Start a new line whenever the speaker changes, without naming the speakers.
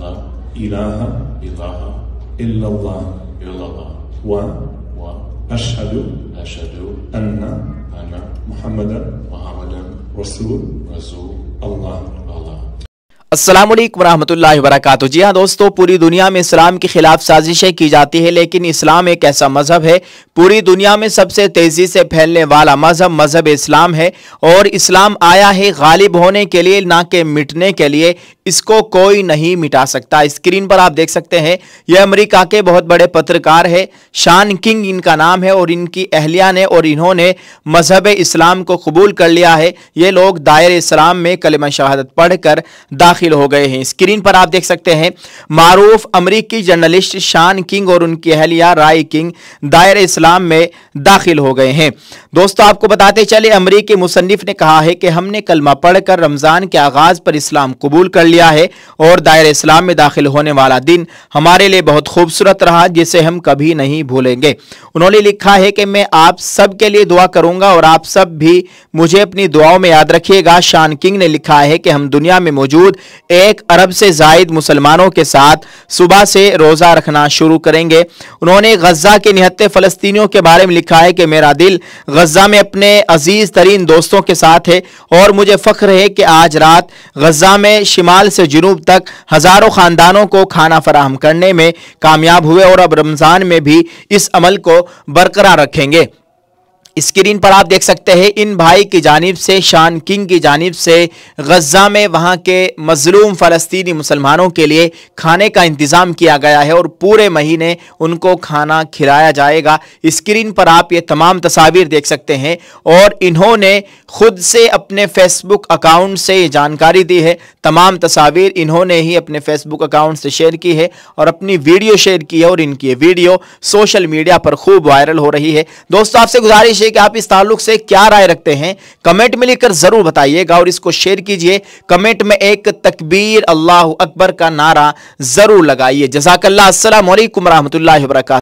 ला
इलाहा
इलाहा
इल्लल्लाह
इल्लल्लाह
व
व
अशहदु
अशहदु
अन्ना
अन्ना
मुहम्मदन
मुहम्मदन
रसूल
रसूल
अल्लाह।
अल्लाह।
अस्सलाम वालेकुम रहमतुल्लाहि व बरकातुहू। जी हाँ दोस्तों, पूरी दुनिया में इस्लाम के खिलाफ साजिशें की जाती है, लेकिन इस्लाम एक ऐसा मजहब है, पूरी दुनिया में सबसे तेजी से फैलने वाला मजहब इस्लाम है। और इस्लाम आया है गालिब होने के लिए, ना कि मिटने के लिए। इसको कोई नहीं मिटा सकता। स्क्रीन पर आप देख सकते हैं, यह अमेरिका के बहुत बड़े पत्रकार है, शान किंग इनका नाम है, और इनकी अहलिया ने और इन्होंने मजहब इस्लाम को कबूल कर लिया है। ये लोग दायरे इस्लाम में कलिमा शहादत पढ़कर दाखिल हो गए हैं। स्क्रीन पर आप देख सकते हैं, मारूफ अमेरिकी जर्नलिस्ट शान किंग और उनकी अहलिया राय किंग दायरे इस्लाम में दाखिल हो गए हैं। दोस्तों, आपको बताते चले, अमेरिकी मुसन्निफ ने कहा है कि हमने कलमा पढ़कर रमजान के आगाज पर इस्लाम कबूल कर लिया है, और दायरे इस्लाम में दाखिल होने वाला दिन हमारे लिए बहुत खूबसूरत रहा, जिसे हम कभी नहीं भूलेंगे। उन्होंने लिखा है कि मैं आप सब के लिए दुआ करूंगा और आप सब भी मुझे अपनी दुआओं में याद रखिएगा। शान किंग ने लिखा है कि हम दुनिया में मौजूद 1 अरब से जायद मुसलमानों के साथ सुबह से रोजा रखना शुरू करेंगे। उन्होंने गजा के निहत्ते फलस्तीनियों के बारे में लिखा है कि मेरा दिल गजा में अपने अजीज तरीन दोस्तों के साथ है, और मुझे फख्र है कि आज रात गजा में शिमाल से जुनूब तक हजारों खानदानों को खाना फराहम करने में कामयाब हुए, और अब रमजान में भी इस अमल को बरकरार रखेंगे। स्क्रीन पर आप देख सकते हैं, इन भाई की जानिब से, शान किंग की जानिब से गजा में वहां के मजलूम फ़लस्तीनी मुसलमानों के लिए खाने का इंतज़ाम किया गया है, और पूरे महीने उनको खाना खिलाया जाएगा। स्क्रीन पर आप ये तमाम तस्वीर देख सकते हैं, और इन्होंने खुद से अपने फेसबुक अकाउंट से ये जानकारी दी है। तमाम तस्वीर इन्होंने ही अपने फेसबुक अकाउंट से शेयर की है, और अपनी वीडियो शेयर की है, और इनकी ये वीडियो सोशल मीडिया पर खूब वायरल हो रही है। दोस्तों, आपसे गुजारिश कि आप इस ताल्लुक से क्या राय रखते हैं, कमेंट में लिखकर जरूर बताइएगा, और इसको शेयर कीजिए। कमेंट में एक तकबीर अल्लाह अकबर का नारा जरूर लगाइए। जज़ाकल्लाह। अस्सलामु अलैकुम रहमतुल्लाहि व बरकातुहू।